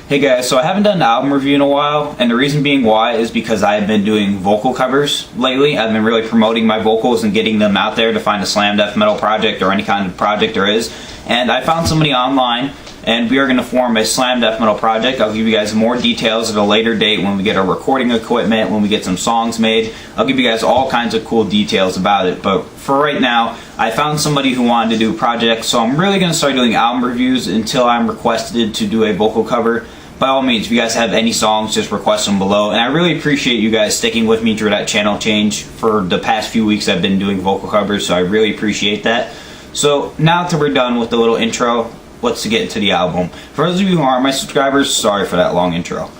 Hey guys, so I haven't done an album review in a while, and the reason being why is because I've been doing vocal covers lately. I've been really promoting my vocals and getting them out there to find a slam death metal project or any kind of project there is. And I found somebody online, and we are going to form a slam death metal project. I'll give you guys more details at a later date when we get our recording equipment, when we get some songs made. I'll give you guys all kinds of cool details about it. But for right now, I found somebody who wanted to do a project, so I'm really going to start doing album reviews until I'm requested to do a vocal cover. By all means, if you guys have any songs, just request them below. And I really appreciate you guys sticking with me through that channel change. For the past few weeks, I've been doing vocal covers, so I really appreciate that. So now that we're done with the little intro, let's get into the album. For those of you who aren't my subscribers, sorry for that long intro.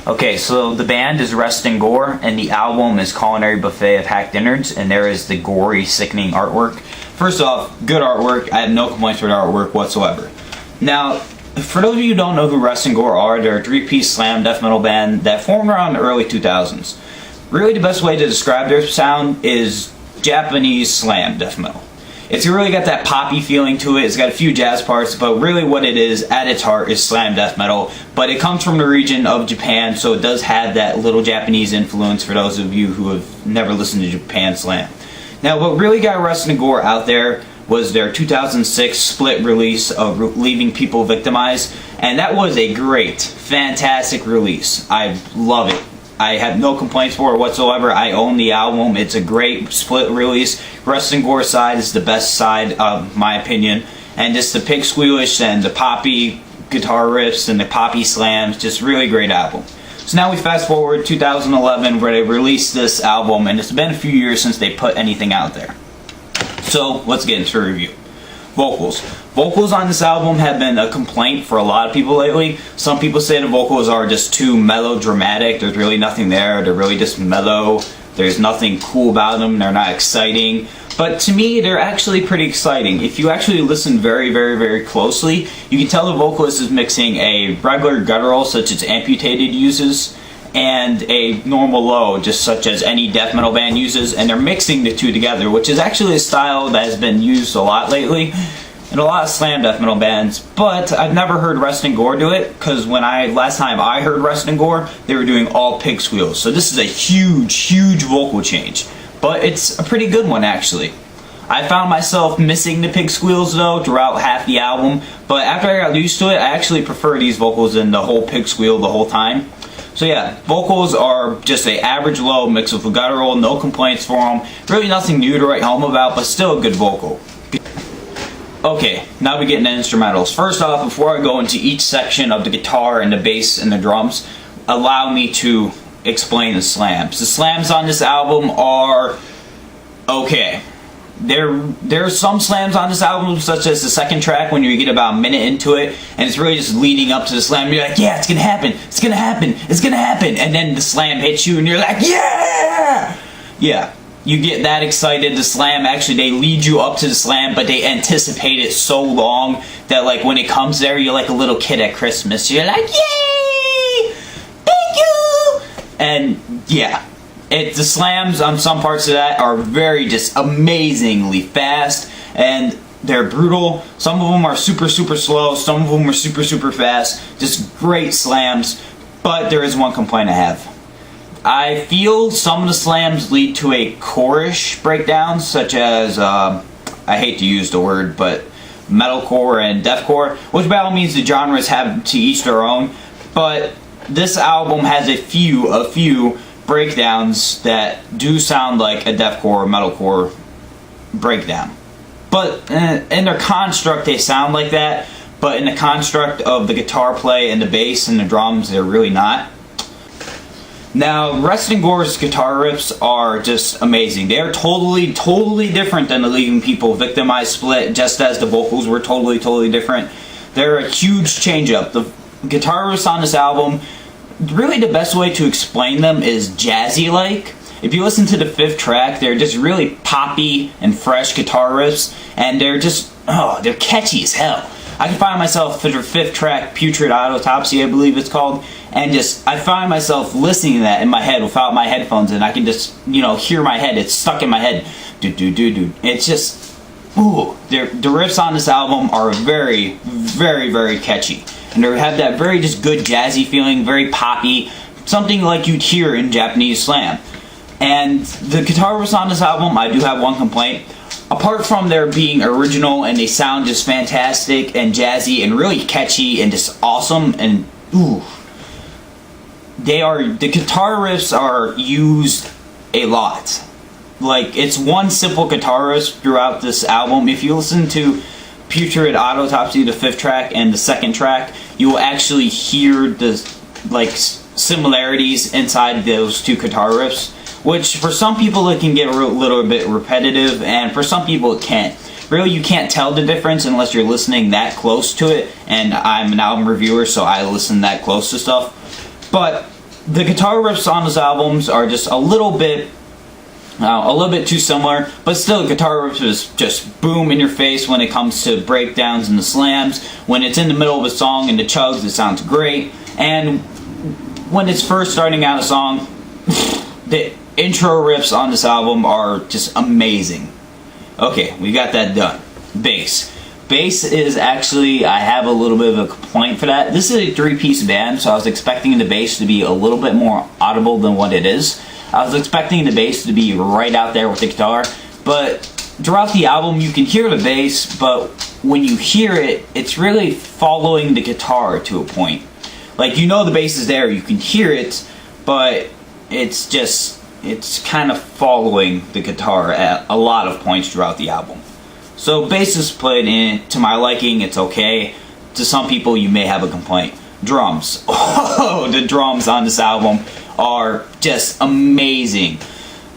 Okay, so the band is Rest and Gore, and the album is Culinary Buffet of Hacked Innards, and there is the gory, sickening artwork. First off, good artwork. I have no complaints with the artwork whatsoever. Now, for those of you who don't know who Rest and Gore are, they're a three-piece slam death metal band that formed around the early 2000s. Really, the best way to describe their sound is Japanese slam death metal. It's really got that poppy feeling to it. It's got a few jazz parts, but really what it is at its heart is slam death metal. But it comes from the region of Japan, so it does have that little Japanese influence for those of you who have never listened to Japan slam. Now, what really got Rest and Gore out there was their 2006 split release of Leaving People Victimized, and that was a great, fantastic release. I love it. I have no complaints for it whatsoever. I own the album. It's a great split release. Rest and Gore side is the best side, of my opinion, and just the pig squealish and the poppy guitar riffs and the poppy slams, just really great album. So now we fast forward 2011 where they released this album, and it's been a few years since they put anything out there. So let's get into a review. Vocals. Vocals on this album have been a complaint for a lot of people lately. Some people say the vocals are just too melodramatic. There's really nothing there. They're really just mellow. There's nothing cool about them. They're not exciting. But to me, they're actually pretty exciting. If you actually listen very, very, very closely, you can tell the vocalist is mixing a regular guttural, such as Amputated uses, and a normal low, just such as any death metal band uses, and they're mixing the two together, which is actually a style that has been used a lot lately in a lot of slam death metal bands. But I've never heard Rest and Gore do it, because last time I heard Rest and Gore, they were doing all pig squeals. So this is a huge, huge vocal change, but it's a pretty good one actually. I found myself missing the pig squeals though throughout half the album, but after I got used to it, I actually prefer these vocals than the whole pig squeal the whole time. So yeah, vocals are just an average low mixed with a guttural, no complaints for them. Really nothing new to write home about, but still a good vocal. Okay, now we get into instrumentals. First off, before I go into each section of the guitar and the bass and the drums, allow me to explain the slams. The slams on this album are okay. There's some slams on this album, such as the second track when you get about a minute into it, and it's really just leading up to the slam. You're like, yeah, it's gonna happen, it's gonna happen, it's gonna happen, and then the slam hits you, and you're like, yeah! Yeah, you get that excited. The slam, actually, they lead you up to the slam, but they anticipate it so long that, like, when it comes there, you're like a little kid at Christmas. You're like, yay! Thank you! And, yeah. The slams on some parts of that are very just amazingly fast, and they're brutal. Some of them are super, super slow. Some of them are super, super fast. Just great slams. But there is one complaint I have. I feel some of the slams lead to a core-ish breakdown, such as, I hate to use the word, but metalcore and deathcore, which by all means the genres have to each their own. But this album has a few breakdowns that do sound like a deathcore or metalcore breakdown. But in their construct they sound like that, but in the construct of the guitar play and the bass and the drums, they're really not. Now, Rest and Gore's guitar riffs are just amazing. They are totally, totally different than the Leaving People Victimized split, just as the vocals were totally, totally different. They're a huge change up. The guitar riffs on this album, really the best way to explain them is jazzy-like. If you listen to the fifth track, they're just really poppy and fresh guitar riffs, and they're just, they're catchy as hell. I can find myself for the fifth track, Putrid Autopsy, I believe it's called, and I find myself listening to that in my head without my headphones, and I can just, hear my head. It's stuck in my head. It's just, ooh. The riffs on this album are very, very, very catchy. and they have that very just good jazzy feeling, very poppy, something like you'd hear in Japanese slam. And the guitar riffs on this album, I do have one complaint. Apart from their being original and they sound just fantastic and jazzy and really catchy and just awesome, and ooh, the guitar riffs are used a lot. Like, it's one simple guitar riff throughout this album. If you listen to Putrid Autopsy, the 5th track, and the 2nd track, you will actually hear the like similarities inside those two guitar riffs, which for some people it can get a little bit repetitive, and for some people it can't. Really, you can't tell the difference unless you're listening that close to it, and I'm an album reviewer, so I listen that close to stuff. But the guitar riffs on those albums are just a little bit too similar, but still, guitar riffs is just boom in your face when it comes to breakdowns and the slams. When it's in the middle of a song and the chugs, it sounds great. And when it's first starting out a song, the intro riffs on this album are just amazing. Okay, we got that done. Bass. Bass is actually, I have a little bit of a complaint for that. This is a 3-piece band, so I was expecting the bass to be a little bit more audible than what it is. I was expecting the bass to be right out there with the guitar, but throughout the album you can hear the bass, but when you hear it, it's really following the guitar to a point. Like, you know the bass is there, you can hear it, but it's kind of following the guitar at a lot of points throughout the album. So bass is played in, to my liking, it's okay. To some people you may have a complaint. Drums. Oh, the drums on this album are just amazing.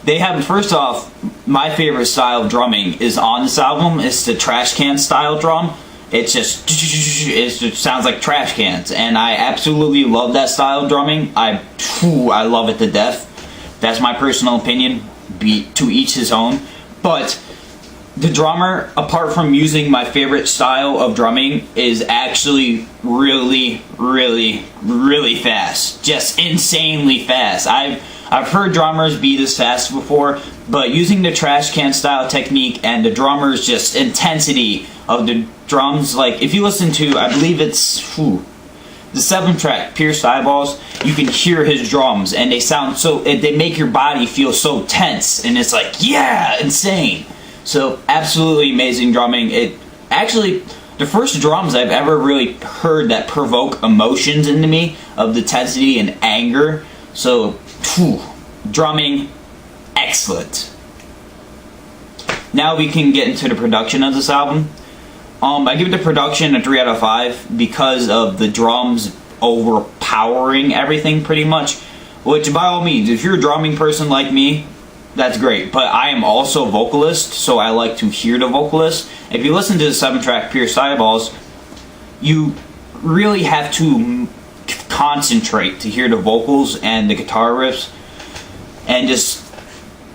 They have, first off, my favorite style of drumming is on this album. It's the trash can style drum. It just sounds like trash cans, and I absolutely love that style of drumming. I love it to death. That's my personal opinion. To each his own. But the drummer, apart from using my favorite style of drumming, is actually really, really, really fast. Just insanely fast. I've heard drummers be this fast before, but using the trash can style technique and the drummer's just intensity of the drums, like if you listen to, I believe it's the 7th track, Pierced Eyeballs, you can hear his drums and they sound so, they make your body feel so tense, and it's like, yeah, insane. So, absolutely amazing drumming. It actually, the first drums I've ever really heard that provoke emotions into me of the intensity and anger. So, drumming, excellent. Now we can get into the production of this album. I give the production a 3 out of 5 because of the drums overpowering everything pretty much. Which, by all means, if you're a drumming person like me, that's great, but I am also a vocalist, so I like to hear the vocalist. If you listen to the 7th track, Pierced Eyeballs, you really have to concentrate to hear the vocals and the guitar riffs. And just,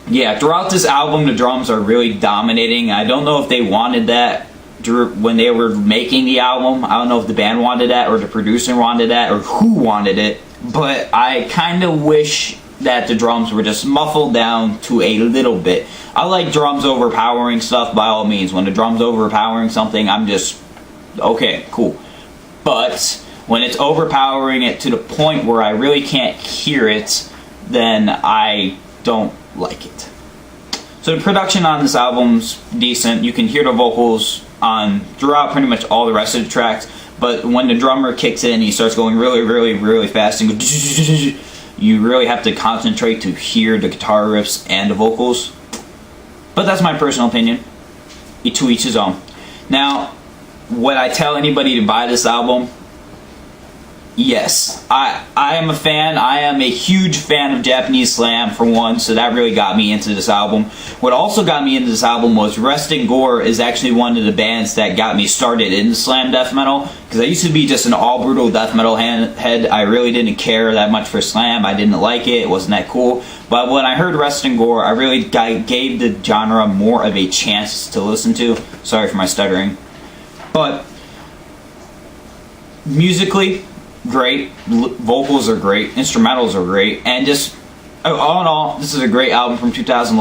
yeah, throughout this album, the drums are really dominating. I don't know if they wanted that when they were making the album. I don't know if the band wanted that, or the producer wanted that, or who wanted it, but I kind of wish that the drums were just muffled down to a little bit. I like drums overpowering stuff, by all means. When the drums overpowering something, I'm just, okay, cool. But when it's overpowering it to the point where I really can't hear it, then I don't like it. So the production on this album's decent. You can hear the vocals throughout pretty much all the rest of the tracks, but when the drummer kicks in, he starts going really, really, really fast and goes, you really have to concentrate to hear the guitar riffs and the vocals. But that's my personal opinion. To each his own. Now, would I tell anybody to buy this album? Yes. I am a fan. I am a huge fan of Japanese slam, for one, so that really got me into this album. What also got me into this album was Rest in Gore is actually one of the bands that got me started in slam death metal, because I used to be just an all brutal death metal head. I really didn't care that much for slam. I didn't like it. It wasn't that cool. But when I heard Rest in Gore, I really gave the genre more of a chance to listen to. Sorry for my stuttering. But musically, great. Vocals are great. Instrumentals are great. And just all in all, this is a great album from 2011.